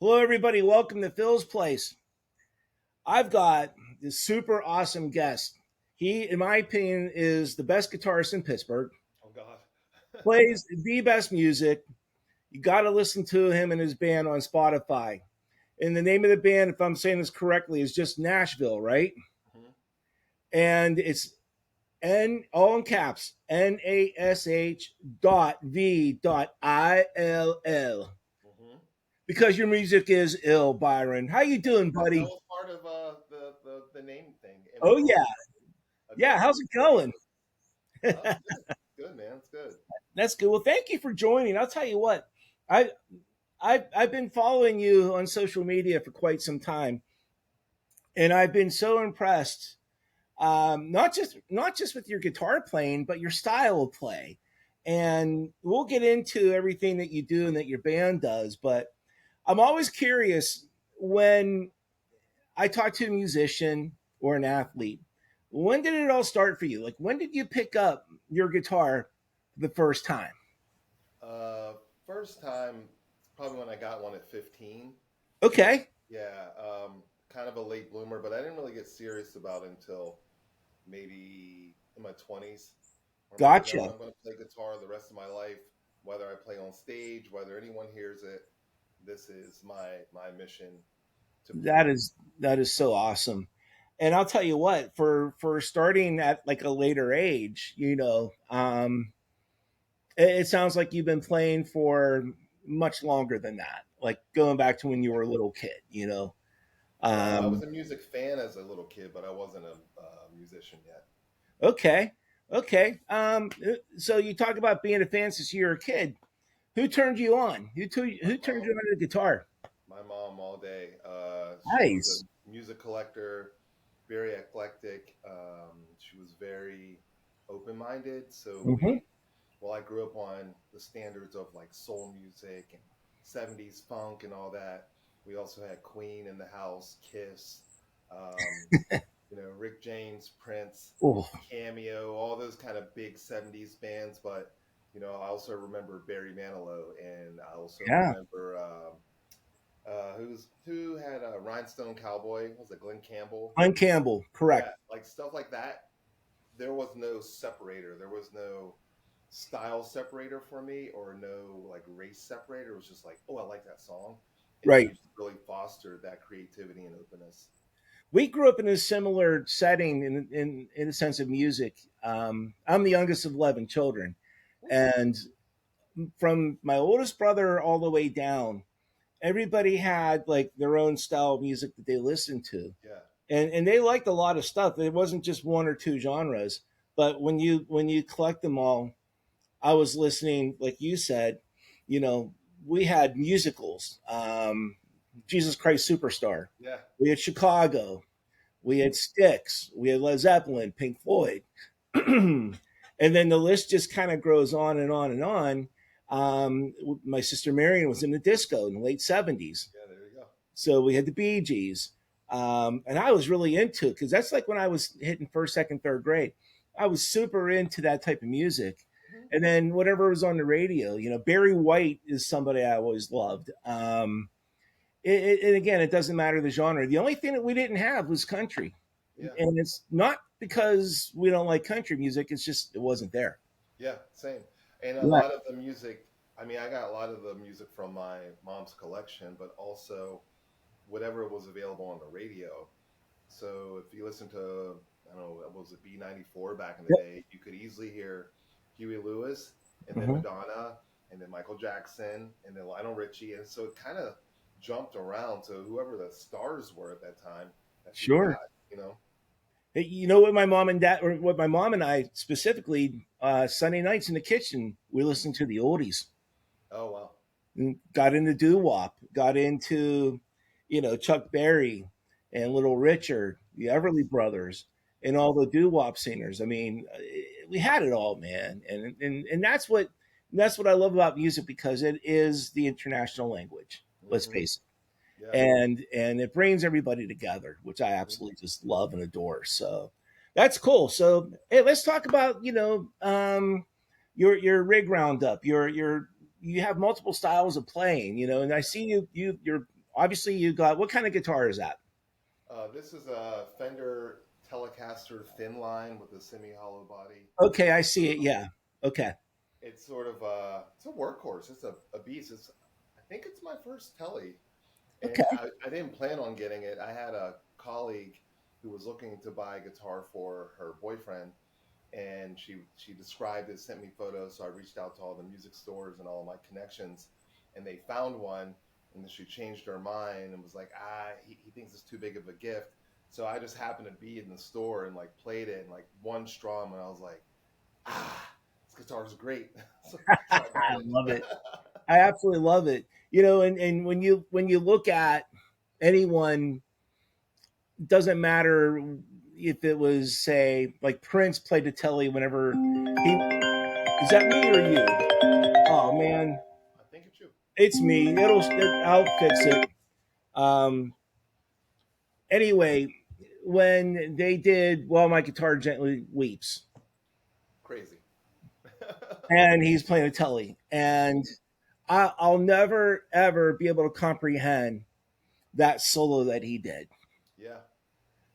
Hello, everybody. Welcome to Phil's Place. I've got this super awesome guest. He, in my opinion, is the best guitarist in Pittsburgh, Oh God. plays the best music. You got to listen to him and his band on Spotify. And the name of the band, if I'm saying this correctly, is just Nashville, right? Mhm. And it's all in caps, NASH.V.ILL. Mhm. Because your music is ill, Byron. How you doing, That buddy? was part of the name thing, Oh, immortal. yeah. Yeah, Adult how's it going? immortality. Oh, it's good. Good man. It's good. That's good. Well, thank you for joining. I'll tell you what, I I've been following you on social media for quite some time, and I've been so impressed. Not just with your guitar playing, but your style of play. And we'll get into everything that you do and that your band does. But I'm always curious when I talk to a musician or an athlete. When did it all start for you? Like, when did you pick up your guitar for the first time? Uh, First time, probably when I got one at 15. Okay, Yeah. Kind of a late bloomer, but I didn't really get serious about it until maybe in my 20s. Where I'm like, gotcha. I'm going to play guitar the rest of my life, whether I play on stage, whether anyone hears it. This is my mission to That play. is that is so awesome. And I'll tell you what, for starting at like a later age, it sounds like you've been playing for much longer than that. Like going back to when you were a little kid. Well, I was Um, a music fan as a little kid, but I wasn't a musician yet. okay, okay. So you talk about being a fan since you were a kid. Who turned you on? My Who turned you mom, on to the guitar? my mom all day. She was a Nice. music collector, very eclectic. She was very open-minded. So Hmm. I grew up on the standards of like soul music and 70s funk and all that. We also had Queen in the house, Kiss, um, Rick James, Prince, Oh, Cameo, all those kind of big 70s bands. But, I also remember Barry Manilow, and I also yeah. remember who had a Rhinestone Cowboy? Was it Glenn Campbell? Glenn Campbell, Yeah, correct. like stuff like that. There was no separator. There was no style separator for me, or no like race separator. It was just like, oh, I like that song, and it Right. just really fostered that creativity and openness. We grew up in a similar setting in a sense of music. I'm the youngest of 11 children, Ooh, and from my oldest brother all the way down, everybody had like their own style of music that they listened to, yeah. and they liked a lot of stuff. It wasn't just one or two genres, but when you collect them all, I was listening, like you said, you know, we had musicals, Jesus Christ Superstar, Yeah. we had Chicago, we had Styx, we had Led Zeppelin, Pink Floyd, and then the list just kind of grows on and on and on. My sister Marion was in the disco in the late '70s, Yeah, there you go. so we had the Bee Gees, and I was really into it because that's like when I was hitting first, second, third grade. I was super into that type of music. Mhm. And then whatever was on the radio, Barry White is somebody I always loved. And again, it doesn't matter the genre. The only thing that we didn't have was country, Yeah. and it's not because we don't like country music. It's just it wasn't there. Yeah, same. And a Yeah. lot of the music, I mean, I got a lot of the music from my mom's collection, but also whatever was available on the radio. So if you listen to, I don't know, what was it, B94 back in the Yep. day, you could easily hear Huey Lewis, and then Hmm. Madonna, and then Michael Jackson, and then Lionel Richie. And so it kind of jumped around to whoever the stars were at that time that you got, Sure. you know? Hey, you know what my mom and dad, or what my mom and I specifically, Sunday nights in the kitchen, we listened to the oldies. Oh, wow. And got into doo wop, got into, Chuck Berry and Little Richard, the Everly Nice. Brothers, and all Nice. the doo wop singers. I mean, we had it all, man, and that's what I love about music because it is the international language. Let's Hmm. face it, Yeah. and it brings everybody together, which I Mhm. absolutely just love and adore. So that's cool. So hey, let's talk about your rig roundup. You have multiple styles of playing, and I see you're obviously you got, what kind of guitar is that? This is a Fender Telecaster thin line with a semi-hollow body. Okay, I see it. Yeah. Okay. It's sort of it's a workhorse. It's a beast. I think it's my first Tele, and Okay. I didn't plan on getting it. I had a colleague who was looking to buy a guitar for her boyfriend, and she described it, sent me photos. So I reached out to all the music stores and all of my connections, and they found one. And then she changed her mind and was like, he thinks it's too big of a gift. So I just happened to be in the store and like played it and like one strum, and I was like, ah, this guitar is great. so, so I I got love it. it. I absolutely love it. And when you look at anyone, doesn't matter if it was, say, like Prince played the telly whenever he, is that me or you? Oh man, I think it's you. it's me. I'll fix it. Um, anyway, when they did "While My Guitar Gently Weeps," Crazy. and he's playing a telly, and I'll never ever be able to comprehend that solo that he did. yeah.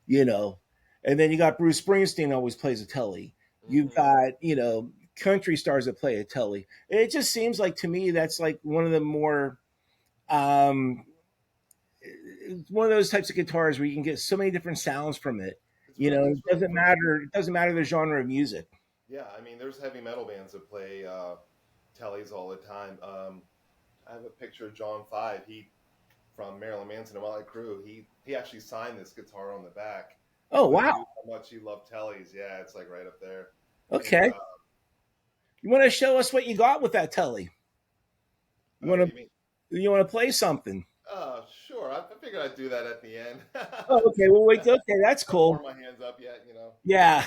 you know. And then you got Bruce Springsteen always plays a telly. You've hmm got, country stars that play a telly. It just seems like to me that's like one of the more um it's one of those types of guitars where you can get so many different sounds from it. It's It really doesn't versatile. matter. It doesn't matter the genre of music. Yeah, I mean, there's heavy metal bands that play tellies all the time. I have a picture of John Five. He from Marilyn Manson and Motley Crue. He actually signed this guitar on the back Oh because he wow. knew how much he loved tellies. Yeah, it's like right up there. And Okay. You want to show us what you got with that telly? You what want do you to mean? you want to play something? Sure. I figured I'd do that at the end. Oh, okay. Well, wait. Okay, that's Haven't cool. warmed my hands up yet, you know. Yeah.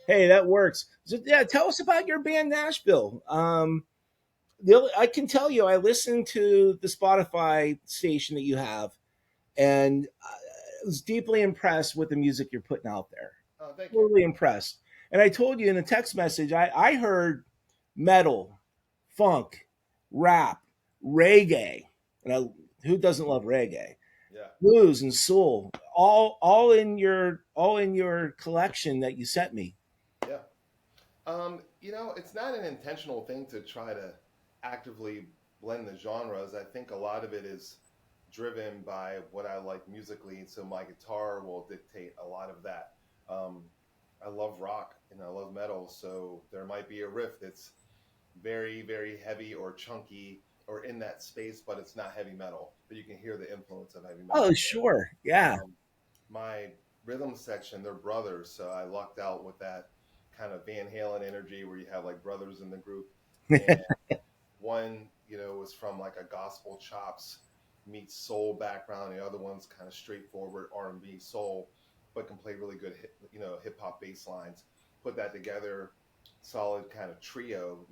Hey, that works. So, yeah, tell us about your band Nashville. I can tell you, I listened to the Spotify station that you have, and I was deeply impressed with the music you're putting out there. Oh, thank you. Totally impressed. And I told you in a text message, I heard metal, funk, rap, reggae. And who doesn't love reggae? Yeah. Blues and soul, all in your collection that you sent me. Yeah. It's not an intentional thing to try to actively blend the genres. I think a lot of it is driven by what I like musically, so my guitar will dictate a lot of that. Um, I love rock and I love metal, so there might be a riff that's very, very heavy or chunky or in that space, but it's not heavy metal. But you can hear the influence of heavy Oh, metal in there. sure. Yeah. My rhythm section, they're brothers, so I lucked out with that kind of Van Halen energy where you have like brothers in the group. And one, was from like a gospel chops meets soul background. The other one's kind of straightforward R&B soul, but can play really good, hip hop bass lines. Put that together, solid kind of trio.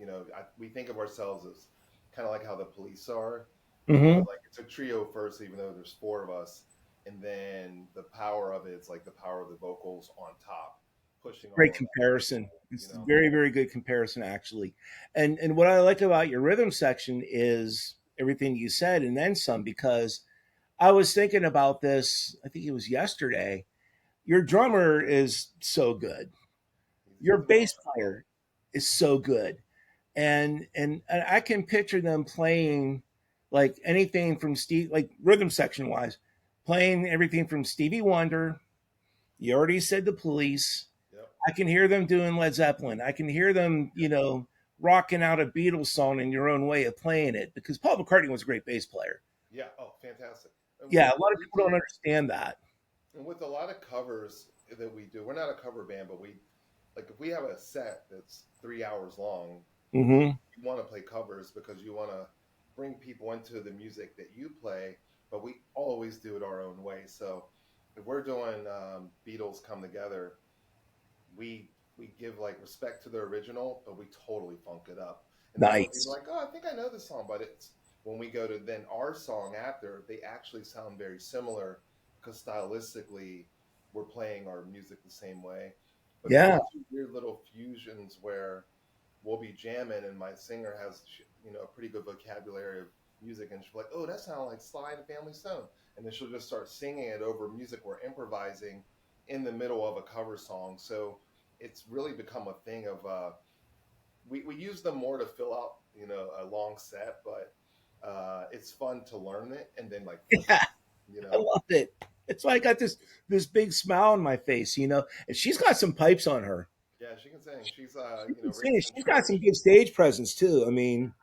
We think of ourselves as kind of like how the Police are. Hmm. Like it's a trio first, even though there's four of us, and then the power of it's like the power of the vocals on top, pushing Great all of that comparison. soul. It's a very, very good comparison, actually. And what I like about your rhythm section is everything you said and then some, because I was thinking about this, I think it was yesterday. Your drummer is so good. Your He's a bass monster. player is so good. And I can picture them playing like anything from Steve, like rhythm section wise, playing everything from Stevie Wonder. You already said the Police. Yep. I can hear them doing Led Zeppelin. I can hear them, rocking out a Beatles song in your own way of playing it, because Paul McCartney was a great bass player. Yeah. Oh, fantastic. And Yeah, a what lot of we people don't do, understand that. and with a lot of covers that we do, we're not a cover band, but we like if we have a set that's 3 hours long, Hmm. you want to play covers because you want to bring people into the music that you play, but we always do it our own way. So if we're doing Beatles Come Together, we give like respect to the original, but we totally funk it up. And then some people are Nice. like, oh, I think I know this song, but it's when we go to then our song after, they actually sound very similar because stylistically we're playing our music the same way. But then Yeah. we'll do weird little fusions where we'll be jamming and my singer has a pretty good vocabulary of music, and she'll be like, "Oh, that sounds like Sly and the Family Stone," and then she'll just start singing it over music we're improvising in the middle of a cover song. So it's really become a thing of we use them more to fill out a long set, but it's fun to learn it and then like flip Yeah, it. You I know, love it. It's why I got this big smile on my face, and she's got some pipes on her. yeah, she can sing. She's She can sing. raised in She's got some church. good stage presence too. I mean,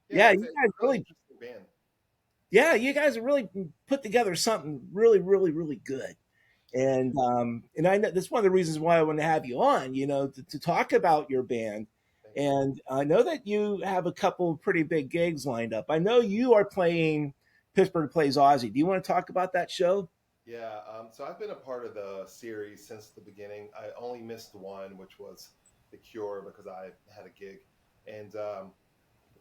Yeah, yeah, it's you a guys really really, interesting band. yeah, you guys have really put together something really, really, really good. Thank you, And I know that's one of the reasons why I want to have you on, to talk about your band. thank you. And I know that you have a couple of pretty big gigs lined up. I know you are playing Pittsburgh Plays Ozzy. Do you want to talk about that show? Yeah, so I've been a part of the series since the beginning. I only missed one, which was The Cure, because I had a gig. And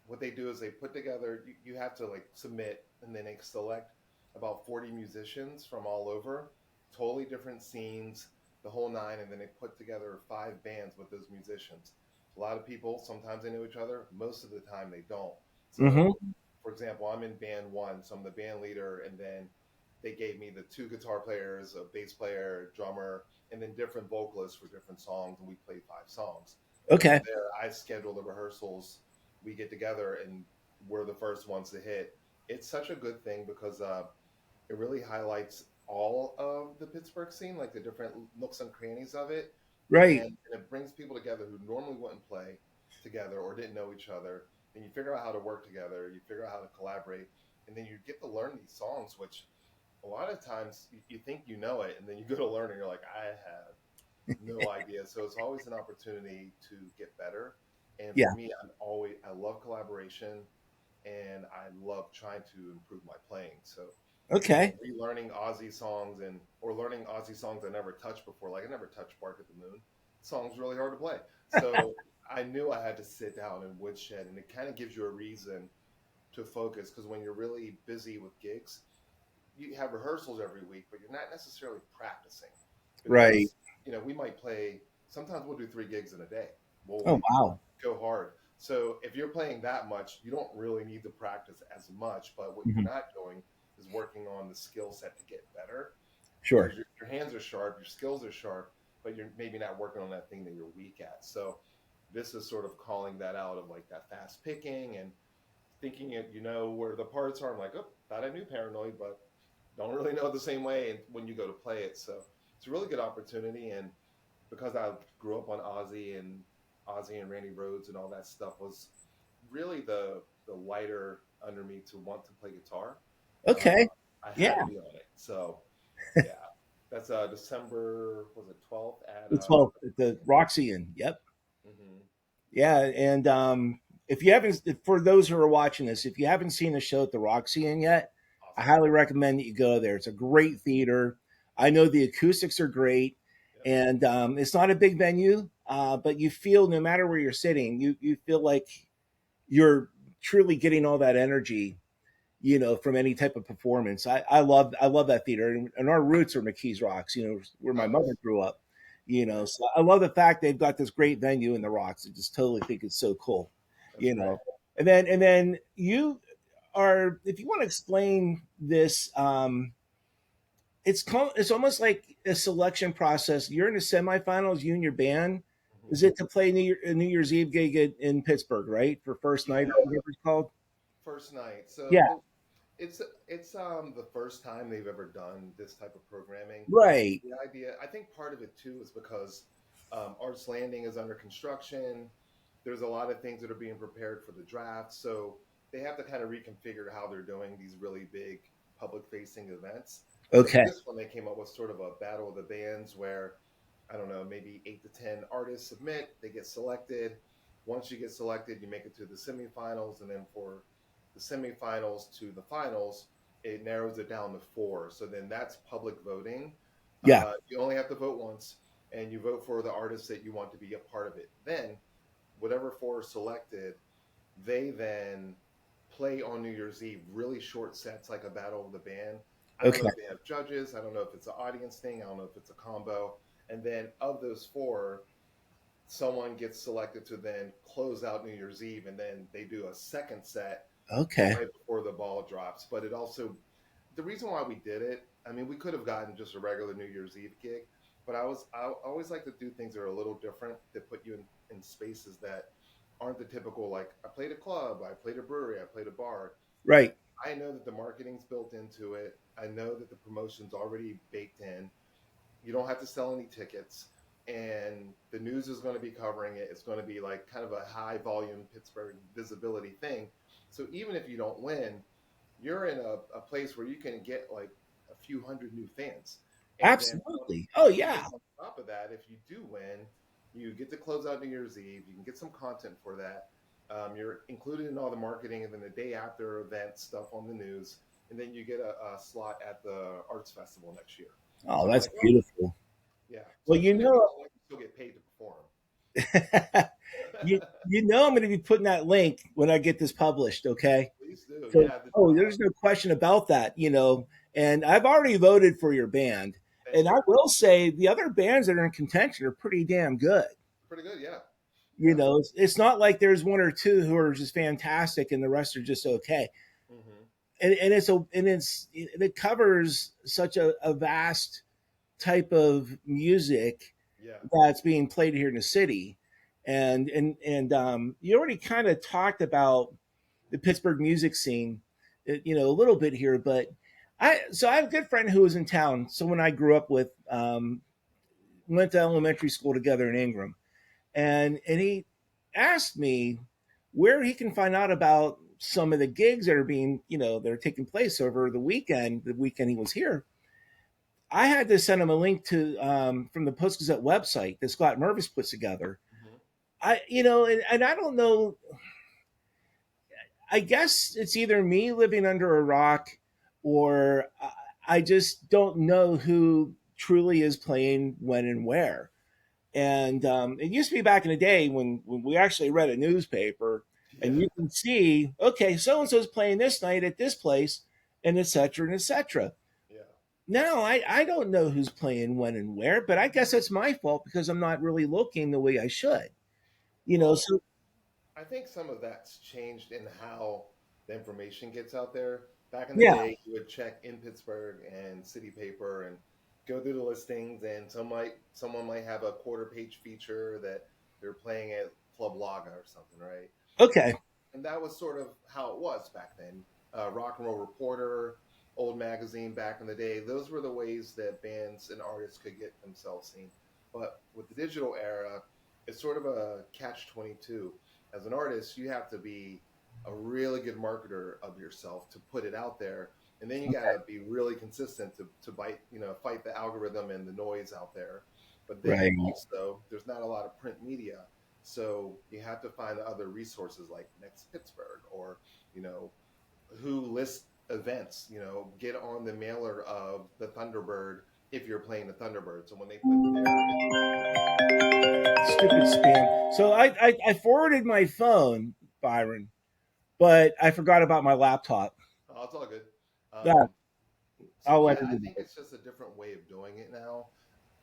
what they do is they put together, you have to like submit, and then they select about 40 musicians from all over, totally different scenes, the whole nine, and then they put together 5 bands with those musicians. A lot of people, sometimes they know each other, most of the time they don't. So, Mm-hmm. for example, I'm in band one, so I'm the band leader, and then they gave me the 2 guitar players, a bass player, drummer, and then different vocalists for different songs, and we played 5 songs. And from Okay. there, I schedule the rehearsals. We get together, and we're the first ones to hit. It's such a good thing because it really highlights all of the Pittsburgh scene, like the different nooks and crannies of it, Right. and it brings people together who normally wouldn't play together or didn't know each other. And you figure out how to work together, you figure out how to collaborate, and then you get to learn these songs, which a lot of times you think you know it, and then you go to learn, and you're like, I have no idea. So it's always an opportunity to get better. And for Yeah. me, I love collaboration, and I love trying to improve my playing. So, Okay. relearning Aussie songs or learning Aussie songs I never touched before, like I never touched Bark at the Moon. The song's really hard to play. So I knew I had to sit down and woodshed, and it kind of gives you a reason to focus because when you're really busy with gigs, you have rehearsals every week, but you're not necessarily practicing Right. because we might play. Sometimes we'll do 3 gigs in a day. We'll Oh wow. go hard. So if you're playing that much, you don't really need to practice as much. But what you're Hmm. not doing is working on the skill set to get better because Sure. your hands are sharp, your skills are sharp, but you're maybe not working on that thing that you're weak at. So this is sort of calling that out of like that fast picking and thinking it, where the parts are. I'm like, oh, thought I knew Paranoid, but don't really know it the same way when you go to play it. So it's a really good opportunity. And because I grew up on Ozzy and Randy Rhoads and all that stuff was really the lighter under me to want to play guitar. Uh, Okay. I had to Yeah. be on it. So yeah, that's December, was it 12th at The 12th at the Roxy. Roxy. Yep. Mm-hmm. Yeah, and if you haven't, for those who are watching this, if you haven't seen the show at the Roxy yet, I Awesome. highly recommend that you go there. It's a great theater. I know the acoustics are great, Yep. and it's not a big venue, but you feel no matter where you're sitting, you feel like you're truly getting all that energy, from any type of performance. I love that theater, and our roots are McKees Rocks, where my Oh, mother nice. grew up. Nice. So I love the fact they've got this great venue in the Rocks. I just totally think it's so cool, That's you great. know. And then you are, if you want to explain this, it's almost like a selection process. You're in the semifinals, you and your band. Is Hmm. it to play New Year's Eve gig in Pittsburgh, right? For first night Yeah, or whatever it's called? first night. Yeah, So it's the first time they've ever done this type of programming. right. The idea, I think part of it too is because Arts Landing is under construction. There's a lot of things that are being prepared for the draft, so they have to kind of reconfigure how they're doing these really big public-facing events. So for Okay. this one, they came up with sort of a battle of the bands where I don't know, maybe 8 to 10 artists submit, they get selected. Once you get selected, you make it to the semifinals, and then for the semifinals to the finals, it narrows it down to 4. So then that's public voting. Yeah. You only have to vote once, and you vote for the artist that you want to be a part of it. Then, whatever 4 are selected, they then play on New Year's Eve really short sets, like a battle of the band. I don't know Okay. if they have judges. I don't know if it's an audience thing. I don't know if it's a combo. And then of those 4, someone gets selected to then close out New Year's Eve, and then they do a second set Okay. right before the ball drops. But it also, the reason why we did it, I mean, we could have gotten just a regular New Year's Eve gig, but I always like to do things that are a little different that put you in spaces that aren't the typical, like, I played a club, I played a brewery, I played a bar. Right. I know that the marketing's built into it. I know that the promotion's already baked in. You don't have to sell any tickets, and the news is going to be covering it. It's going to be like kind of a high volume Pittsburgh visibility thing. So even if you don't win, you're in a place where you can get like a few hundred new fans. And then Absolutely. Oh and then yeah. on top of that, if you do win, you get to close out New Year's Eve. You can get some content for that. You're included in all the marketing, and then the day after event stuff on the news, and then you get a slot at the arts festival next year. Oh, So it's that's like, well, beautiful. yeah. So Well, you even if you know, don't win, you still get paid to perform. you know, I'm going to be putting that link when I get this published. Okay. Please do. So, Yeah. oh, there's no question about that. You know, and I've already voted for your band, Thank and you. I will say the other bands that are in contention are pretty damn good. Pretty good. Yeah. You Yeah. know, it's not like there's one or two who are just fantastic and the rest are just okay. Hmm. And it covers such a vast type of music Yeah. that's being played here in the city. And you already kind of talked about the Pittsburgh music scene, you know, a little bit here, but I have a good friend who was in town. Someone I grew up with, went to elementary school together in Ingram, and he asked me where he can find out about some of the gigs that are being, you know, that are taking place over the weekend. The weekend he was here, I had to send him a link to from the Post Gazette website that Scott Mervis puts together. Hmm. I, you know, and I don't know. I guess it's either me living under a rock, or I just don't know who truly is playing when and where. And it used to be back in the day when we actually read a newspaper and Yeah. you can see, okay, so and so's playing this night at this place, and et cetera and et cetera. Yeah. Now I don't know who's playing when and where, but I guess it's my fault because I'm not really looking the way I should. You know, Well, so I think some of that's changed in how the information gets out there. Back in the yeah, day, you would check in Pittsburgh and City Paper and go through the listings, and someone might have a quarter page feature that they're playing at Club Laga or something, right? okay, And that was sort of how it was back then. Rock and Roll Reporter, old magazine back in the day, those were the ways that bands and artists could get themselves seen. But with the digital era, it's sort of a catch 22. As an artist, you have to be a really good marketer of yourself to put it out there. And then you got to be really consistent to bite, fight the algorithm and the noise out there. But then right, also, there's not a lot of print media. So you have to find other resources like Next Pittsburgh or, you know, who lists events, get on the mailer of the Thunderbird if you're playing the Thunderbird. So when they put their, stupid spam. So I forwarded my phone, Byron, but I forgot about my laptop. oh, it's all good. Yeah, Um, so I'll let yeah, I you think know. it's just a different way of doing it now.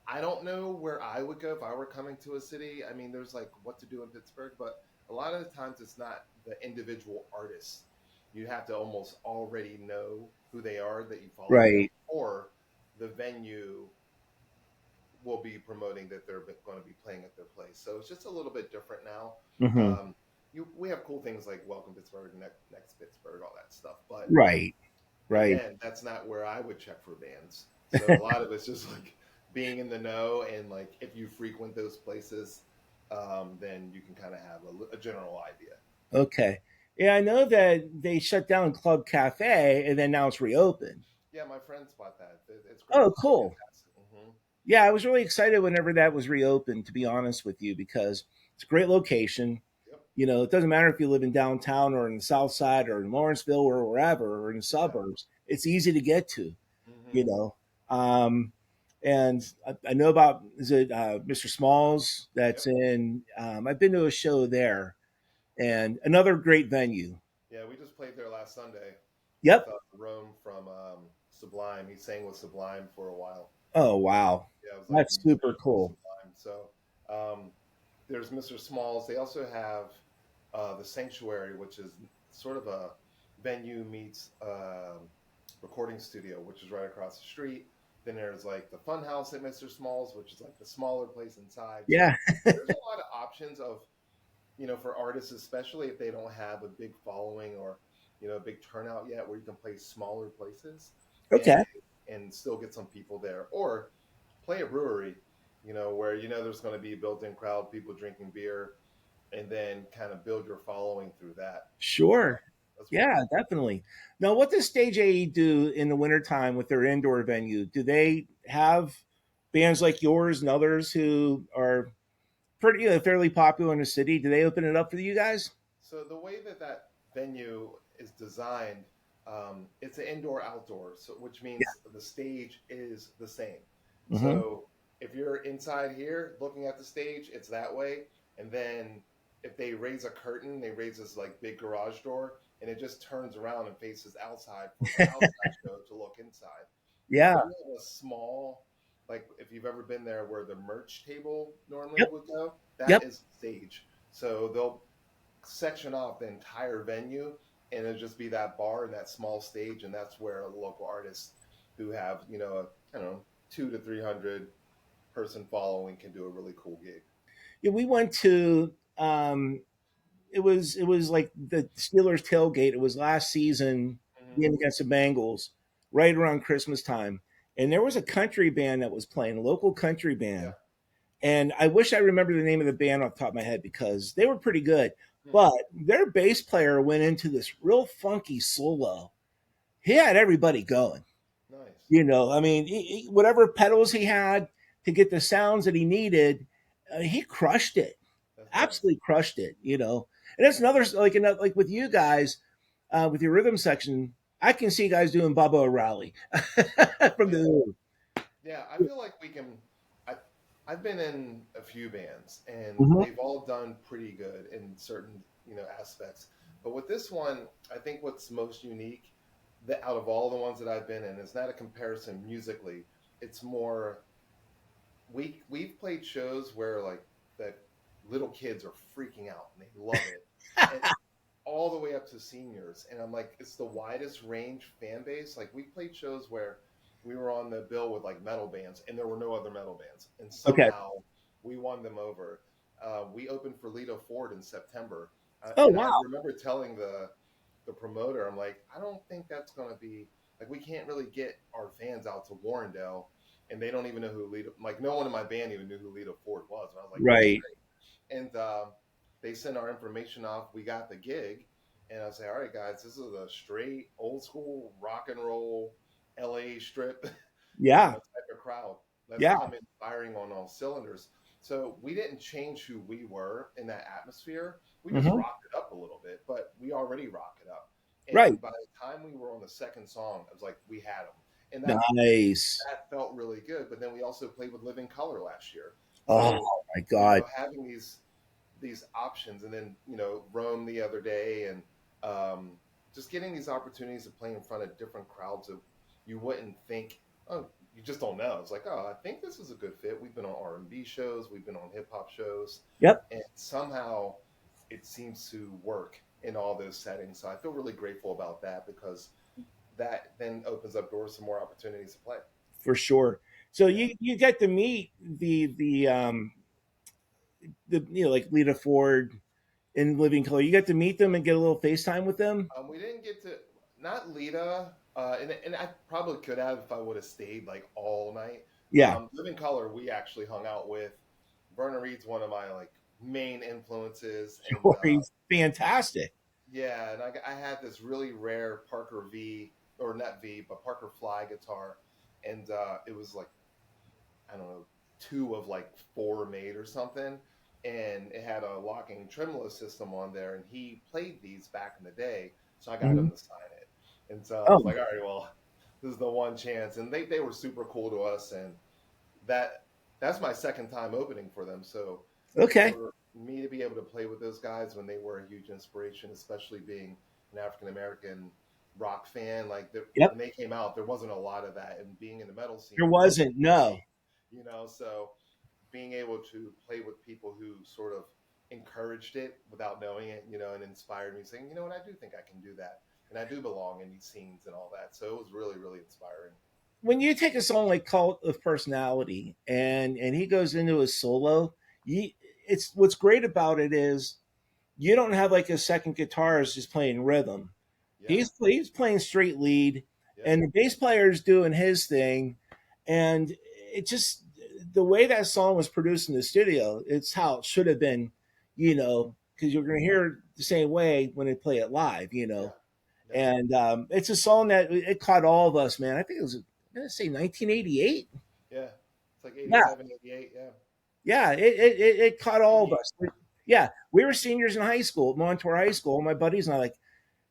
I don't know where I would go if I were coming to a city. I mean, there's like what to do in Pittsburgh, but a lot of the times it's not the individual artists. You have to almost already know who they are that you follow them, Right. or the venue will be promoting that they're going to be playing at their place. So it's just a little bit different now. Hmm. We have cool things like Welcome Pittsburgh, Next Pittsburgh, all that stuff. But Right. Right. again, that's not where I would check for bands. So a lot of it's just like being in the know, and like if you frequent those places, then you can kind of have a general idea. Okay. Yeah, I know that they shut down Club Cafe and then now it's reopened. Yeah, my friends bought that. It's great. Oh, It's cool. fantastic. Hmm. Yeah, I was really excited whenever that was reopened, to be honest with you, because it's a great location. Yep. You know, it doesn't matter if you live in downtown or in the south side or in Lawrenceville or wherever or in the Yeah. suburbs. It's easy to get to, you Hmm. know. Um, and I know about, is it Mr. Smalls that's Yep. in, I've been to a show there, and another great venue. Yeah, we just played there last Sunday with Yep. Rome from Sublime. He sang with Sublime for a while. Oh, wow. Yeah, it was like That's super musicians with cool. Sublime. So there's Mr. Smalls. They also have the Sanctuary, which is sort of a venue meets recording studio, which is right across the street. Then there's like the fun house at Mr. Small's, which is like the smaller place inside. So Yeah. there's a lot of options of, for artists, especially if they don't have a big following or, a big turnout yet, where you can play smaller places Okay. and still get some people there, or play a brewery, where there's going to be a built-in crowd, people drinking beer, and then kind of build your following through that. Sure. That's pretty Yeah, cool. definitely. Now, what does Stage AE do in the wintertime with their indoor venue? Do they have bands like yours and others who are pretty fairly popular in the city? Do they open it up for you guys? So the way that venue is designed, it's an indoor outdoor, so which means the stage is the same. Yeah. Hmm. So if you're inside here looking at the stage, it's that way. And then if they raise a curtain, they raise this like big garage door, and it just turns around and faces outside for the outside show to look inside. We Yeah. do have a small, like if you've ever been there where the merch table normally Yep. would go, that Yep. is stage. So they'll section off the entire venue, and it'll just be that bar and that small stage, and that's where local artists who have I don't know, 200 to 300 person following can do a really cool gig. Yeah, we went to it was like the Steelers tailgate. It was last season Hmm. game against the Bengals, right around Christmas time, and there was a country band that was playing, a local country Yeah. band. And I wish I remember the name of the band off the top of my head because they were pretty good. Hmm. But their bass player went into this real funky solo. He had everybody going. Nice. I mean, whatever pedals he had to get the sounds that he needed, he crushed it. That's nice. Absolutely crushed it. And that's another like with you guys, with your rhythm section. I can see guys doing Baba O'Reilly from Yeah. the. Yeah, I feel like we can. I, I've been in a few bands, and Mhm. they've all done pretty good in certain aspects. But with this one, I think what's most unique, that out of all the ones that I've been in, is not a comparison musically. It's more we've played shows where like that little kids are freaking out and they love it, and all the way up to seniors. And I'm like, it's the widest range fan base. Like we played shows where we were on the bill with like metal bands, and there were no other metal bands, and Okay. somehow we won them over. We opened for Lita Ford in September, Oh and I wow. remember telling the promoter, I'm like, I don't think that's going to be like we can't really get our fans out to Warrendale, and they don't even know who Lita. Like no one in my band even knew who Lita Ford was. And I was like, that's Right. great. And they sent our information off. We got the gig, and I was like, all right, guys, this is a straight old school rock and roll LA strip, Yeah. type of crowd. Let's Yeah. come in firing on all cylinders. So we didn't change who we were in that atmosphere. We just Hmm. rocked it up a little bit, but we already rock it up. Right. And by the time we were on the second song, I was like, we had them, and Nice. that felt really good. But then we also played with Living Color last year, Oh so my God. having these options, and then Rome the other day, and just getting these opportunities to play in front of different crowds that you wouldn't think. Oh, you just don't know. It's like, oh, I think this is a good fit. We've been on R&B shows, we've been on hip hop shows, Yep. and somehow it seems to work in all those settings. So I feel really grateful about that, because that then opens up doors to more opportunities to play. For sure. So Yeah. you get to meet the like Lita Ford in Living Color. You get to meet them and get a little FaceTime with them. We didn't get to, not Lita, and I probably could have if I would have stayed like all night. Yeah. Living Color, we actually hung out with. Vernon Reed's one of my like main influences, and Sure. He's fantastic. yeah, and I had this really rare Parker V, or not V, but Parker Fly guitar, and it was like, I don't know, two of like four made or something. And it had a locking tremolo system on there. And he played these back in the day. So I got Mhm. him to sign it. And so I was Oh, like, all right, well, this is the one chance. And they were super cool to us. And that that's my second time opening for them. So okay. for me to be able to play with those guys when they were a huge inspiration, especially being an African American rock fan, like Yep. when they came out, there wasn't a lot of that. And being in the metal There scene, there wasn't wasn't. No. so being able to play with people who sort of encouraged it without knowing it, and inspired me, saying, you know what, I do think I can do that. and I do belong in these scenes and all that. So it was really, really inspiring. When you take a song like Cult of Personality and he goes into a solo, you, it's what's great about it is you don't have like a second guitarist just playing rhythm. Yeah, He's playing straight lead, yeah, and the bass player is doing his thing, and it just the way that song was produced in the studio, it's how it should have been, because you're going to hear it the same way when they play it live, yeah, yeah, And it's a song that it caught all of us, man. I think it was, I'm going to say 1988. yeah. It's like Yeah, 87, 88. Yeah, yeah, it caught all of 88. us. Yeah, we were seniors in high school at Montour High School. My buddies and I like,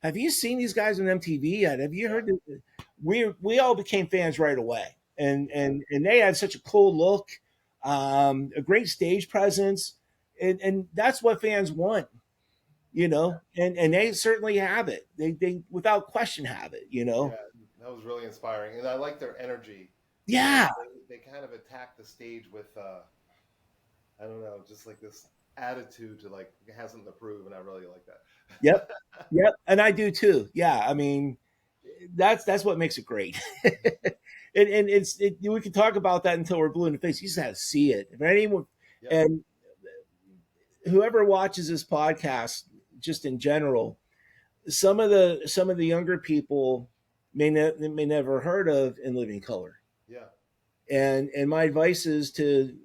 have you seen these guys on MTV yet? Have you Yeah, heard? We all became fans right away, and yeah, and they had such a cool look, a great stage presence, and that's what fans want, yeah, and they certainly have it. They without question have it, yeah. That was really inspiring, and I like their energy. Yeah. They kind of attack the stage with I don't know, just like this attitude to like it has something to prove, and I really like Yep. that. Yep. And I do too. Yeah. I mean, that's what makes it great. And we can talk about that until we're blue in the face. You just have to see it. If anyone Yep. and whoever watches this podcast, just in general, some of the younger people may never heard of In Living Color. Yeah. And my advice is to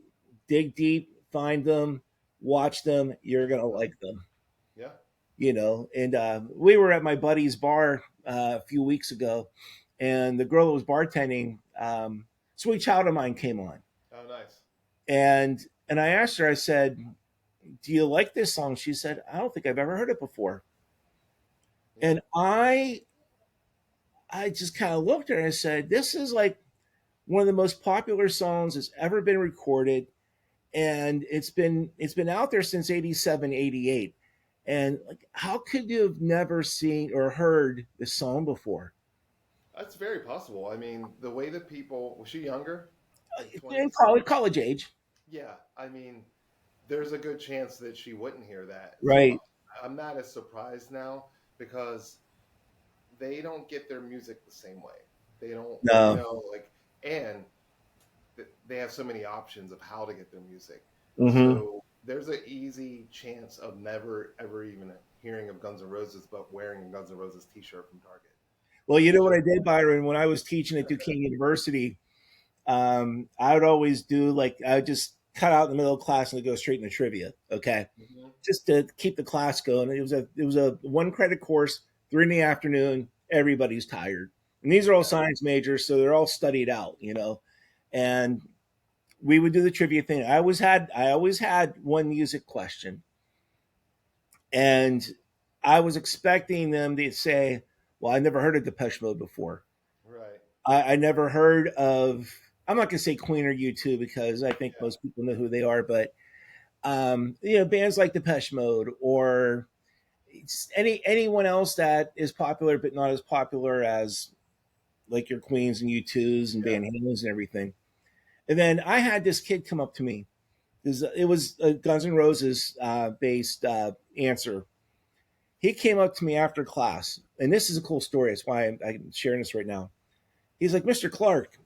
dig deep, find them, watch them. You're Check gonna them out. like them, Yeah. And we were at my buddy's bar a few weeks ago, and the girl that was bartending, sweet child of mine, came on, Oh, nice. and I asked her. I said, "Do you like this song?" She said, "I don't think I've ever heard it before." Yeah. And I just kind of looked at her and I said, "This is like one of the most popular songs that's ever been recorded, and it's been out there since 87, 88. And like, how could you have never seen or heard this song before?" That's very possible. I mean, the way that people was she younger? Like In 20s? college age. Yeah. I mean, there's a good chance that she wouldn't hear that. So Right. I'm not as surprised now because they don't get their music the same way. They don't, No. like, and they have so many options of how to get their music. Hmm. So there's an easy chance of never ever even hearing of Guns N' Roses, but wearing a Guns N' Roses T-shirt from Target. Well, you know It's what just I did, Byron, when I was teaching at Duquesne University. I would always do like I would just cut out in the middle of class and go straight into trivia. Okay, mhm. just to keep the class going. It was a one credit course, 3 in the afternoon. Everybody's tired, and these are all Yeah, science majors, so they're all studied out. And we would do the trivia thing. I always had one music question, and I was expecting them to say, "Well, I never heard of Depeche Mode before. right. I never heard of." I'm not going to say Queen or U2 because I think Yeah, most people know who they are, but bands like Depeche Mode or anyone else that is popular but not as popular as like your Queens and U2s and yeah, Van Halens and everything. And then I had this kid come up to me. It was a Guns N' Roses based answer. He came up to me after class, and this is a cool story. That's why I'm sharing this right now. He's like, "Mr. Clark,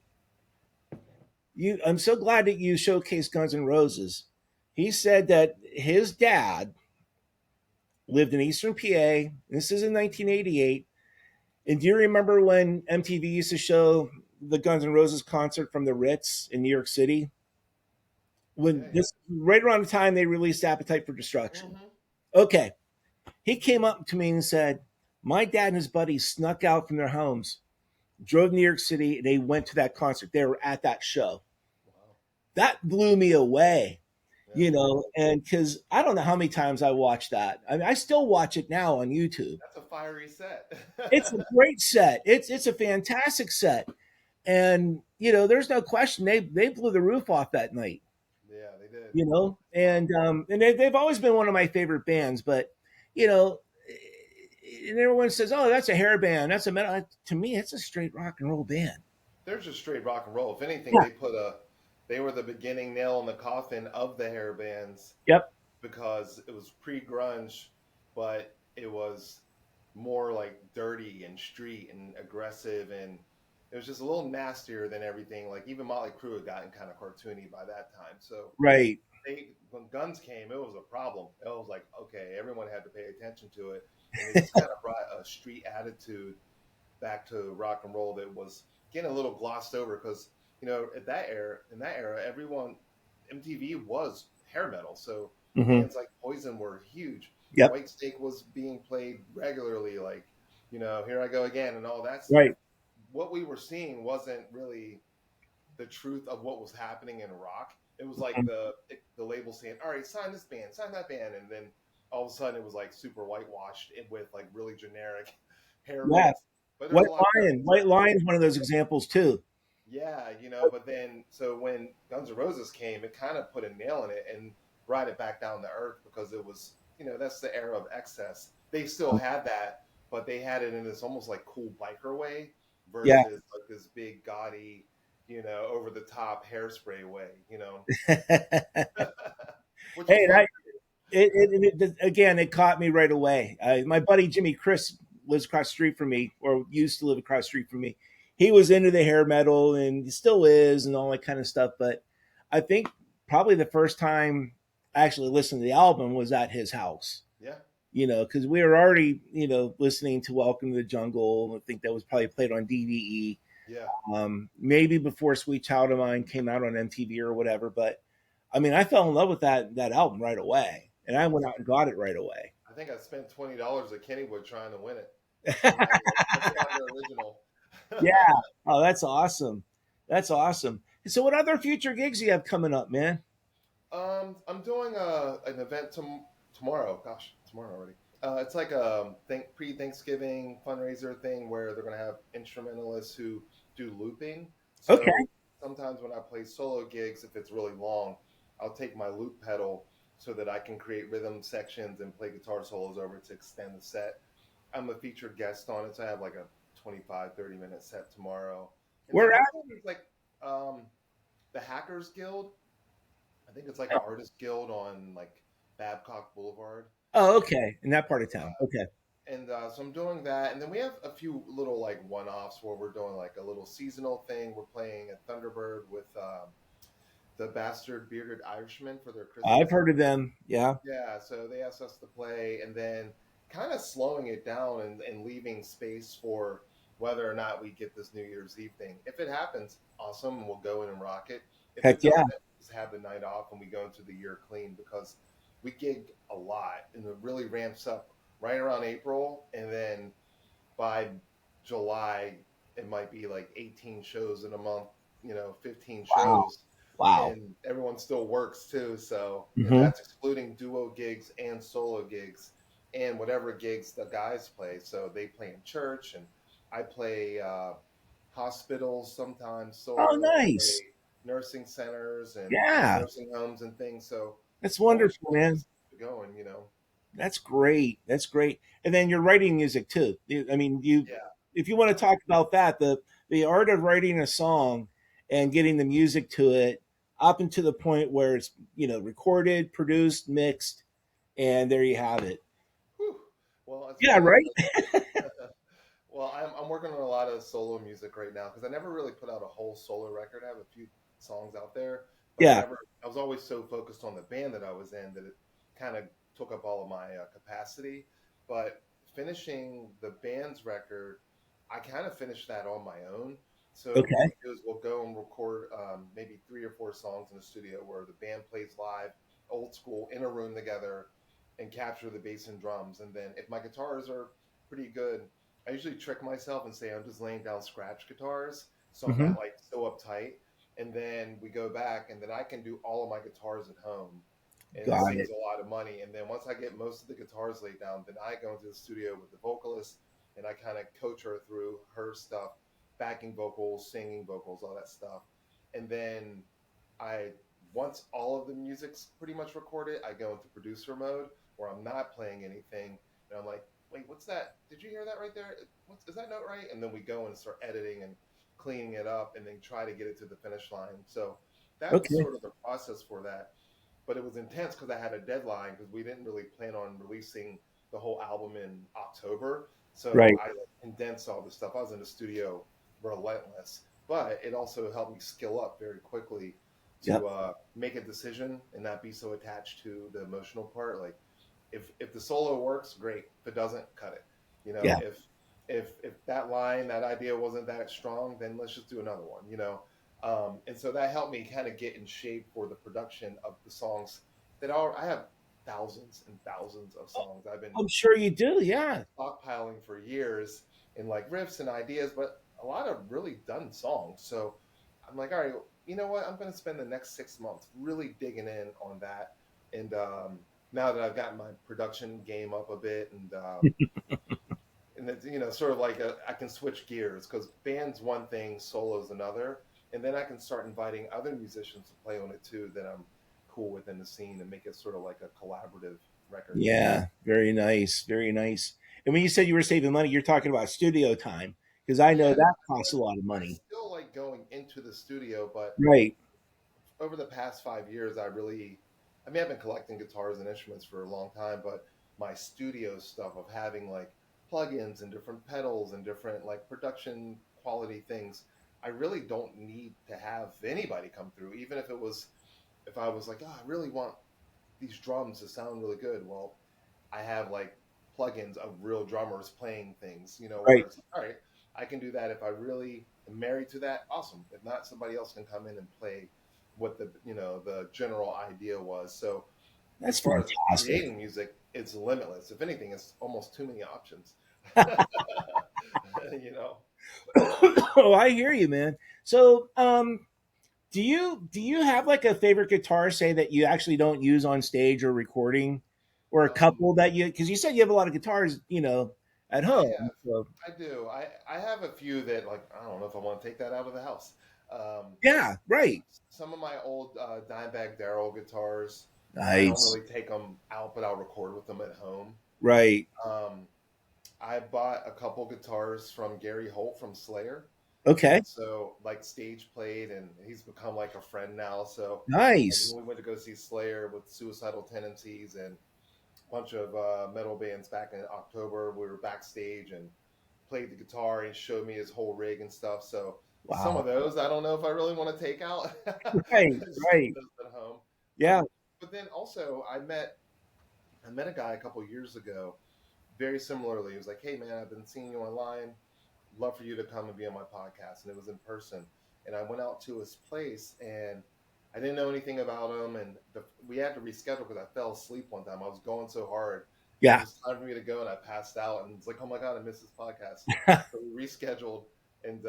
I'm so glad that you showcased Guns N' Roses." He said that his dad lived in Eastern PA. This is in 1988. And do you remember when MTV used to show the Guns N' Roses concert from the Ritz in New York City? yeah, When yeah. this right around the time they released Appetite for Destruction. Hmm. Okay. He came up to me and said, "My dad and his buddies snuck out from their homes, drove to New York City, and they went to that concert. They were at that show." Wow. That blew me away, Yeah, and because I don't know how many times I watched that. I mean, I still watch it now on YouTube. that's a fiery set. It's a great set. It's a fantastic set. And there's no question they blew the roof off that night. Yeah, they did. And Wow. they've always been one of my favorite bands. But you know, and everyone says, "Oh, that's a hair band. That's a metal." To me, it's a straight rock and roll band. They're just straight rock and roll. If anything, Yeah. they were the beginning nail in the coffin of the hair bands Yep. because it was pre grunge, but it was more like dirty and street and aggressive, and it was just a little nastier than everything. Like even Motley Crue had gotten kind of cartoony by that time. So Right. when Guns came, it was a problem. It was like, okay, everyone had to pay attention to it, and they just kind of brought a street attitude back to rock and roll that was getting a little glossed over because at that era, in that era, everyone MTV was hair metal, so Hmm. bands like Poison were huge. Yep. White Snake was being played regularly, like Here I Go Again and all that stuff. Right. What we were seeing wasn't really the truth of what was happening in rock. It was like Mhm. the label saying, "All right, sign this band, sign that band," and then all of a sudden it was like super whitewashed with like really generic hair Yeah. looks. But there's a White lot of Lion. difference. White Lion is one of those examples too. Yeah, but then so when Guns N' Roses came, it kind of put a nail in it and brought it back down to earth because it was, that's the era of excess. They still had that, but they had it in this almost like cool biker way Yeah. versus like this big gaudy, over the top hairspray way, which was Hey, fun. again, it caught me right away. My buddy Jimmy Chris lives across the street from me, or used to live across the street from me. He was into the hair metal, and he still is, and all that kind of stuff. But I think probably the first time I actually listened to the album was at his house. Yeah, Because we were already, listening to Welcome to the Jungle. I think that was probably played on DVE. yeah. Maybe before Sweet Child of Mine came out on MTV or whatever. But I mean, I fell in love with that album right away, and I went out and got it right away. I think I spent $20 at Kennywood trying to win it. And I found the original. Yeah. Oh, that's awesome. That's awesome. So, what other future gigs do you have coming up, man? I'm doing an event tomorrow. Gosh, tomorrow already. It's like a pre-Thanksgiving fundraiser thing where they're gonna have instrumentalists who do looping. Okay. So sometimes when I play solo gigs, if it's really long, I'll take my loop pedal so that I can create rhythm sections and play guitar solos over to extend the set. I'm a featured guest on it, so I have like a 25-30 minute set tomorrow. And then Where I'm at? doing like um, the Hackers Guild. I think it's like an artist guild on like Babcock Boulevard. Oh, okay. In that part of town. Uh, Okay. and so I'm doing that, and then we have a few little like one-offs where we're doing like a little seasonal thing. We're playing at Thunderbird with the Bastard Bearded Irishman for their I've Christmas. heard of them. Yeah. Yeah, so they asked us to play, and then kind of slowing it down and leaving space for whether or not we get this New Year's Eve thing. If it happens, awesome, we'll go in and rock it. If Heck it yeah. doesn't, just have the night off and we go into the year clean because we gig a lot and it really ramps up right around April, and then by July it might be like 18 shows in a month, 15 Wow. shows, Wow. and everyone still works too. So, and Hmm. that's excluding duo gigs and solo gigs and whatever gigs the guys play. So they play in church, and I play hospitals sometimes Oh, solo. I play nice. nursing centers and Yeah. nursing homes and things. So That's I'm always wonderful, trying to man. keep it going. That's great. That's great. And then you're writing music too. I mean, Yeah. if you want to talk about that, the art of writing a song and getting the music to it up into the point where it's, recorded, produced, mixed, and there you have it. Whew. Well, it's Yeah, funny right? because well, I'm working on a lot of solo music right now because I never really put out a whole solo record. I have a few songs out there, but Yeah. I was always so focused on the band that I was in that it kind of took up all of my capacity. But finishing the band's record, I kind of finished that on my own. So what Okay. we do is we'll go and record maybe 3 or 4 songs in the studio where the band plays live, old school, in a room together, and capture the bass and drums. And then if my guitars are pretty good, I usually trick myself and say I'm just laying down scratch guitars, so I'm Hmm. not like so uptight. And then we go back, and then I can do all of my guitars at home, and it Got saves it. a lot of money. And then once I get most of the guitars laid down, then I go into the studio with the vocalist, and I kind of coach her through her stuff, backing vocals, singing vocals, all that stuff. And then I once all of the music's pretty much recorded, I go into producer mode where I'm not playing anything, and I'm like, wait, what's that? Did you hear that right there? Is that note right? And then we go and start editing and cleaning it up, and then try to get it to the finish line. So that was Okay. sort of the process for that. But it was intense because I had a deadline because we didn't really plan on releasing the whole album in October. So Right. I condensed all this stuff. I was in the studio relentless, but it also helped me skill up very quickly to Yep. make a decision and not be so attached to the emotional part. Like if the solo works, great. If it doesn't, cut it. You know, Yeah. if that line, that idea wasn't that strong, then let's just do another one. And so that helped me kind of get in shape for the production of the songs that are. I have thousands and thousands of songs. I've been I'm sure you do. Yeah. stockpiling for years in like riffs and ideas, but a lot of really done songs. So I'm like, all right, you know what? I'm going to spend the next 6 months really digging in on that. And now that I've gotten my production game up a bit, and it's sort of like I can switch gears because band's one thing, solo's another, and then I can start inviting other musicians to play on it too that I'm cool with in the scene and make it sort of like a collaborative record. Yeah. Very nice. Very nice. And when you said you were saving money, you're talking about studio time because I know Yeah, that costs but a lot of I money. still like going into the studio, but Right. over the past 5 years, I mean, I've been collecting guitars and instruments for a long time, but my studio stuff of having like plugins and different pedals and different like production quality things, I really don't need to have anybody come through, even if I was like, oh, I really want these drums to sound really good. Well, I have like plugins of real drummers playing things, where Right. it's all right, I can do that if I really am married to that. Awesome. If not, somebody else can come in and play what the general idea was. So That's as far as fantastic. creating music, it's limitless. If anything, it's almost too many options. you know. Oh, I hear you, man. So, do you have like a favorite guitar, say that you actually don't use on stage or recording, or a Um, couple that you because you said you have a lot of guitars, at I home. have, So, I do. I have a few that like I don't know if I want to take that out of the house. Like yeah, right. some of my old Dimebag Darrell guitars, I don't Nice. really take them out, but I'll record with them at home. Right. Um, I bought a couple guitars from Gary Holt from Slayer, Okay. and so like stage played, and he's become like a friend now. So like Nice. when we went to go see Slayer with Suicidal Tendencies and a bunch of metal bands back in October, we were backstage and played the guitar and showed me his whole rig and stuff. So some of Wow. those I don't know if I really want to take out. Right. Just keep Right. those at home. Yeah. But then also I met a guy a couple years ago, very similarly. He was like, "Hey man, I've been seeing you online. Love for you to come and be on my podcast." And it was in person. And I went out to his place and I didn't know anything about him. And we had to reschedule because I fell asleep one time. I was going so hard. It Yeah. was time for me to go and I passed out. And it's like, oh my God, I missed this podcast. So we rescheduled. And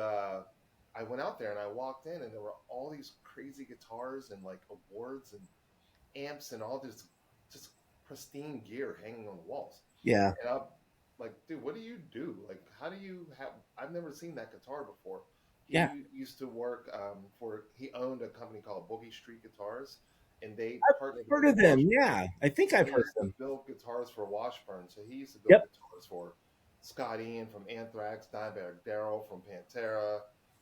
I went out there and I walked in and there were all these crazy guitars and like awards and amps and all this just pristine gear hanging on the walls. Yeah. And I'm like, dude, what do you do? Like, how do you have? I've never seen that guitar before. Yeah. He used to work he owned a company called Boogie Street Guitars, and they I've partnered heard with of them. Washburn. Yeah. I think I've They heard used of to them. build guitars for Washburn. So he used to build Yep. guitars for Scott Ian from Anthrax, Dimebag Darrell from Pantera.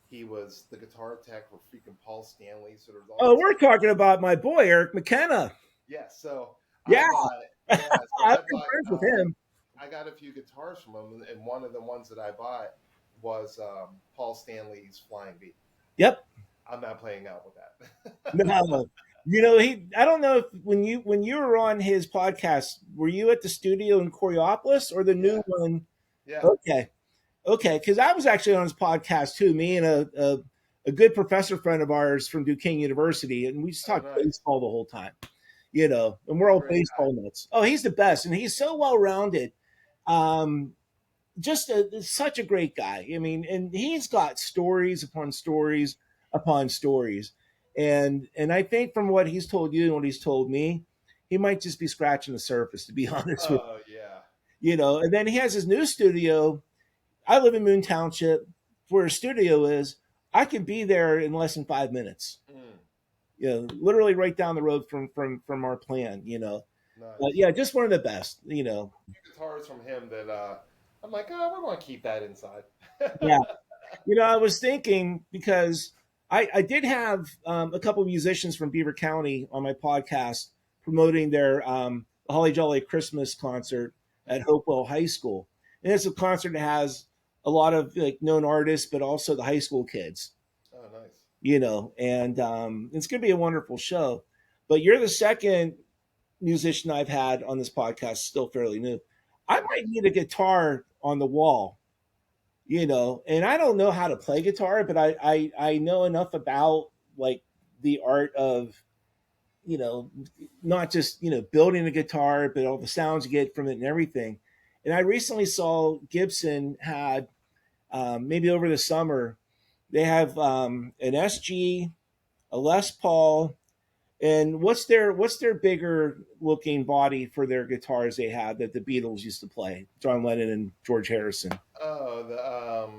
He was the guitar tech for freaking Paul Stanley. So there's all Oh, these. we're talking about my boy Eric McKenna. Yeah, so I Yeah. bought yeah, so I'm I good bought friends with him. I got a few guitars from him, and one of the ones that I bought was Paul Stanley's Flying V. Yep. I'm not playing out with that. No. I don't know if when you were on his podcast, were you at the studio in Coriopolis or the new yeah, one? yeah. Okay. Okay, because I was actually on his podcast too. Me and a good professor friend of ours from Duquesne University, and we just Oh, talked nice. baseball the whole time. And we're He's a all great guy. baseball nuts. Oh, he's the best, and he's so well rounded. Um, such a great guy. I mean, and he's got stories upon stories upon stories, and I think from what he's told you and what he's told me, he might just be scratching the surface, to be honest with Oh, yeah. you. And then he has his new studio. I live in Moon Township, where his studio is. I could be there in less than 5 minutes. Mm, Literally right down the road from our plan. But nice. yeah, just one of the best. Guitars from him that I'm like, oh, we're going to keep that inside. Yeah. I was thinking because I did have a couple of musicians from Beaver County on my podcast promoting their Holly Jolly Christmas concert at Mm, Hopewell High School. and it's a concert that has a lot of like known artists, but also the high school kids. Oh, nice. And it's going to be a wonderful show. But you're the second musician I've had on this podcast, still fairly new. I Oh, might thanks. need a guitar on the wall, and I don't know how to play guitar, but I know enough about like the art of, you know, not just, building a guitar, but all the sounds you get from it and everything. And I recently saw Gibson had, maybe over the summer, they have an SG, a Les Paul, and what's their bigger looking body for their guitars they had that the Beatles used to play, John Lennon and George Harrison. Oh, the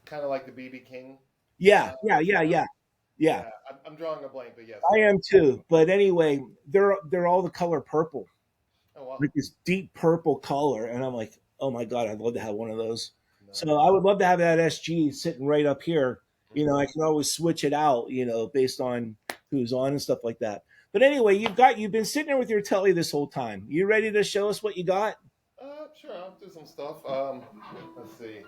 kind of like the BB King Yeah, yeah, yeah, sound. yeah, yeah. Yeah, I'm drawing a blank, but yes, I I know. am too. But anyway, they're all the color purple, Oh wow, like this deep purple color, and I'm like, oh my god, I'd love to have one of those. So nice. I would love to have that SG sitting right up here. Hmm. I can always switch it out, based on who's on and stuff like that. But anyway, you've been sitting there with your telly this whole time. You ready to show us what you got? Sure, I'll do some stuff. Let's see.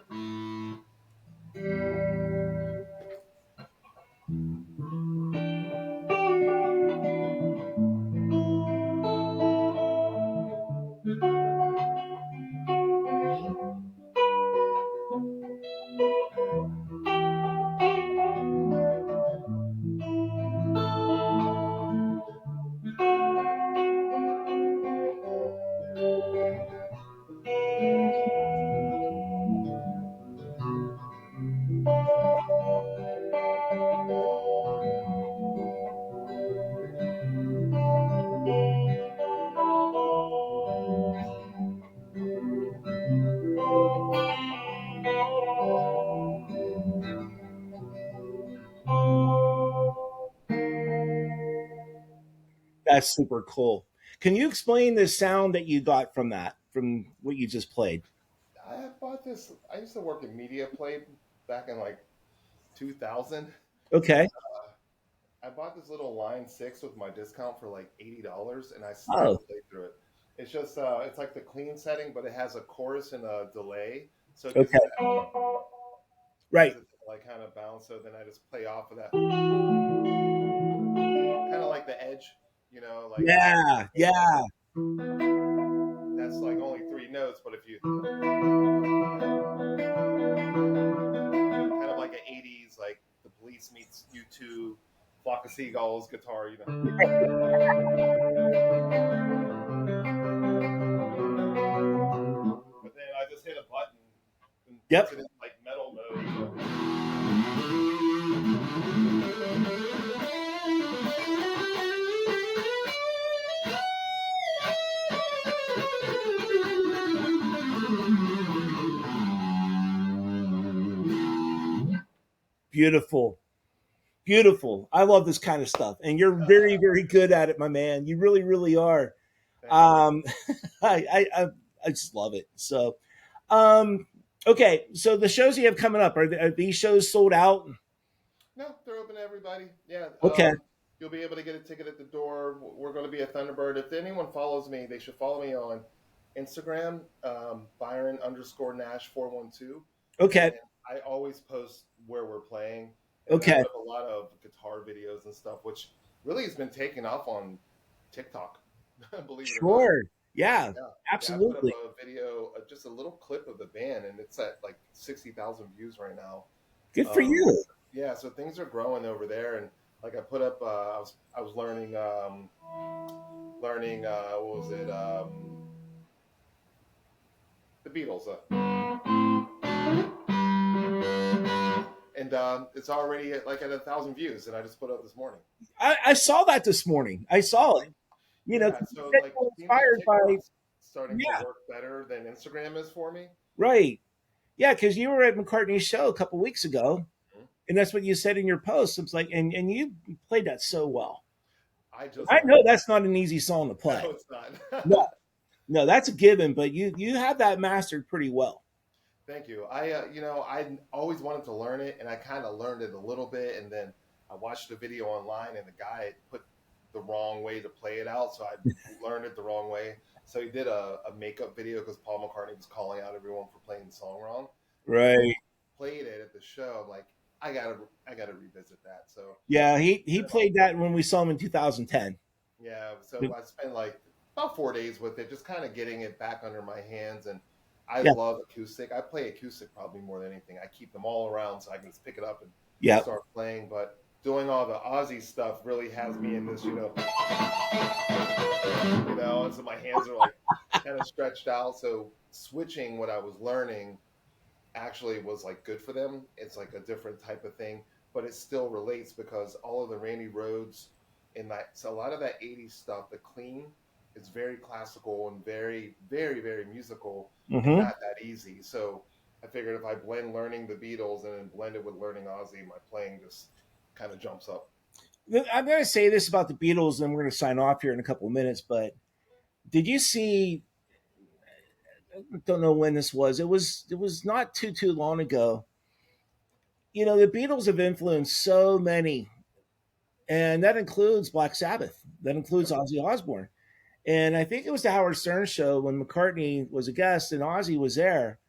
That's super cool. Can you explain the sound that you got from that, from what you just played? I bought this. I used to work in media play back in like 2000, and Okay. I bought this little Line 6 with my discount for like $80, and I still Oh, play through it. It's just it's like the clean setting, but it has a chorus and a delay, so it gives okay. it that gives Right. it like kind of bounce. So then I just play off of that, kind of like the edge, like Yeah. Yeah. that's like only three notes, but if you kind of like an '80s, like the Police meets U2, Flock of Seagulls guitar. But then I just hit a button and puts Yep. it in like metal mode. So. Beautiful. Beautiful. I love this kind of stuff, and you're very, very good at it, my man. You really, really are. Thank you. Um, I just love it. So, um, okay. So the shows you have coming up, are these shows sold out? No, they're open to everybody. Yeah, Okay. you'll be able to get a ticket at the door. We're going to be at Thunderbird. If anyone follows me, they should follow me on Instagram, Byron underscore Nash 412. Okay. And I always post where we're playing. And then I Okay. put up a lot of guitar videos and stuff, which really has been taking off on TikTok, believe it or not. Sure. Yeah. Yeah. Yeah, I put up Absolutely. a video, just a little clip of the band, and it's at like 60,000 views right now. Good for Um, you. yeah, so things are growing over there, and like I put up, I was learning what was it, the Beatles, and it's already at 1,000 views, and I just put up this morning. I saw that this morning. I saw Hmm. it. 'Cause Yeah, you so get like so seems like inspired by, TikTok's starting to yeah, work better than Instagram is for me. right. Yeah, because you were at McCartney's show a couple weeks ago, Mhm. and that's what you said in your post. It's like, and you played that so well. I just I want know to. that's not an easy song to play. No, it's No, not. no, that's a given, but you have that mastered pretty well. Thank you. I always wanted to learn it, and I kind of learned it a little bit, and then I watched a video online, and the guy had put the wrong way to play it out, so I learned it the wrong way. So he did a makeup video because Paul McCartney was calling out everyone for playing the song wrong, and then Right. played it at the show. I'm like, I gotta revisit that. So Yeah, he played that when we saw him in 2010. yeah, so I spent like about 4 days with it, just kind of getting it back under my hands. And I Yeah. love acoustic. I play acoustic probably more than anything. I keep them all around so I can just pick it up and Yeah. start playing. But doing all the Aussie stuff really has me in this, and so my hands are like kind of stretched out. So switching what I was learning actually was like good for them. It's like a different type of thing, but it still relates because all of the Randy Rhoads and that, so a lot of that 80s stuff, the clean is very classical and very, very, very musical and Hmm. not that easy. So I figured if I blend learning the Beatles and then blend it with learning Ozzy, my playing just kind of jumps up. I'm going to say this about the Beatles, and we're going to sign off here in a couple of minutes. But did you see? I don't know when this was. It was not too long ago. The Beatles have influenced so many, and that includes Black Sabbath. That includes Yep. Ozzy Osbourne. And I think it was the Howard Stern show when McCartney was a guest and Ozzy was there,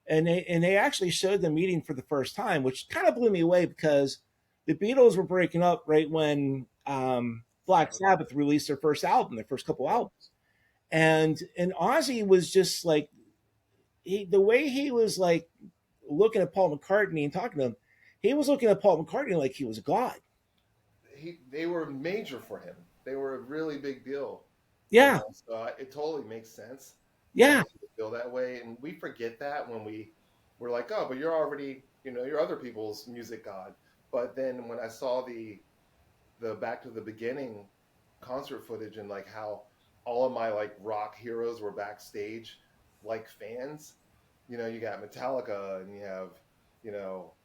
and they actually showed them meeting for the first time, which kind of blew me away because the Beatles were breaking up right when Black Sabbath. Sabbath released their first album, their first couple Yep. albums, and Ozzy was just like the way he was like looking at Paul McCartney and talking to him, he was looking at Paul McCartney like he was a god. They were major for him. They were a really big deal, Yeah, So it totally makes sense that yeah, he would feel that way, and we forget that when we're like, oh, but you're already, you're other people's music god. But then when I saw the Back to the Beginning concert footage and like how all of my like rock heroes were backstage like fans, you got Metallica and you have,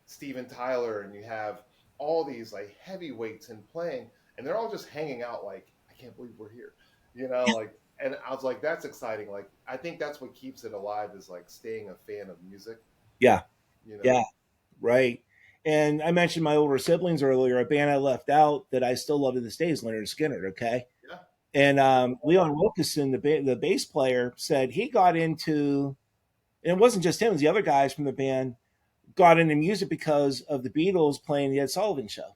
Steven Tyler and you have all these like heavyweights and playing and they're all just hanging out like, I can't believe we're here. Like and I was like, that's exciting. Like I think that's what keeps it alive is like staying a fan of music, yeah, you yeah. know. Right. And I mentioned my older siblings earlier. A band I left out that I still love to this day is Leonard Skinner. Okay. Yeah. And Yeah. Leon Wilkeson, the bass player, said he got into, and it wasn't just him, it was the other guys from the band, got into music because of the Beatles playing the Ed Sullivan Show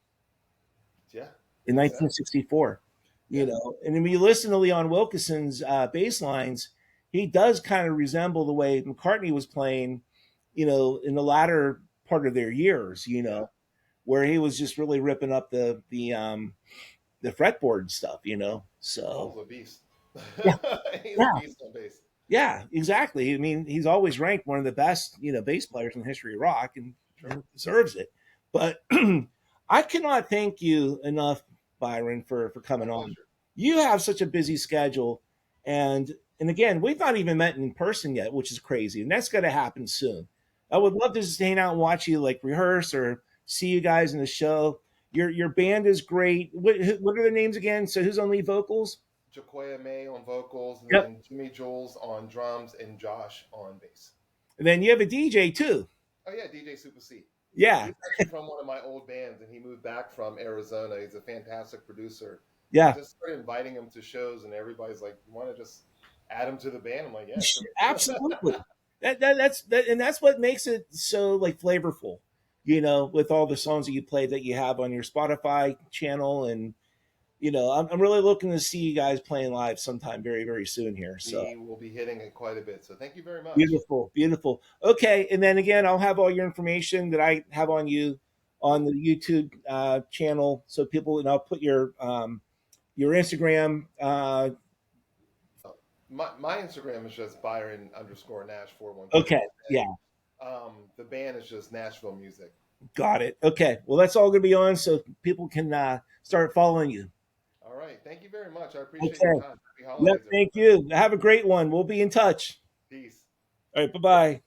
Yeah. in Exactly. 1964. Yeah. And when you listen to Leon Wilkeson's bass lines, he does kind of resemble the way McCartney was playing, in the latter part of their years, Yeah. where he was just really ripping up the fretboard stuff, So Paul's a beast. yeah, He's a yeah, beast on bass. yeah, exactly. I mean, he's always ranked one of the best, bass players in the history of rock, and Sure. deserves it. But I cannot thank you enough, Byron, for My coming on. pleasure. You have such a busy schedule, and again, we've not even met in person yet, which is crazy, and that's going to happen soon. I would love to just hang out and watch you like rehearse or see you guys in the show. Your band is great. What are the names again? So who's on lead vocals? Jacoya May on vocals, and Yep. then Jimmy Jules on drums, and Josh on bass. And then you have a DJ too. Oh yeah, DJ Super C. Yeah, He's actually from one of my old bands, and he moved back from Arizona. He's a fantastic producer. I yeah. just started inviting him to shows, and everybody's like, "You want to just add him to the band?" I'm like, "Yeah, sure." Absolutely. And that's what makes it so like flavorful, with all the songs that you play that you have on your Spotify channel, and I'm really looking to see you guys playing live sometime very very soon here. So We will be hitting it quite a bit. So thank you very much. beautiful, beautiful. Okay, and then again, I'll have all your information that I have on you on the YouTube channel, so people, and I'll put your Instagram. My Instagram is just Byron underscore Nash 412, Okay, yeah. and the band is just Nashville Music. Got it. Okay. Well, that's all going to be on so people can start following you. All right. Thank you very much. I appreciate your Okay. time. Happy Yep. holidays, Thank everybody. you. Have a great one. We'll be in touch. Peace. All right. Bye bye.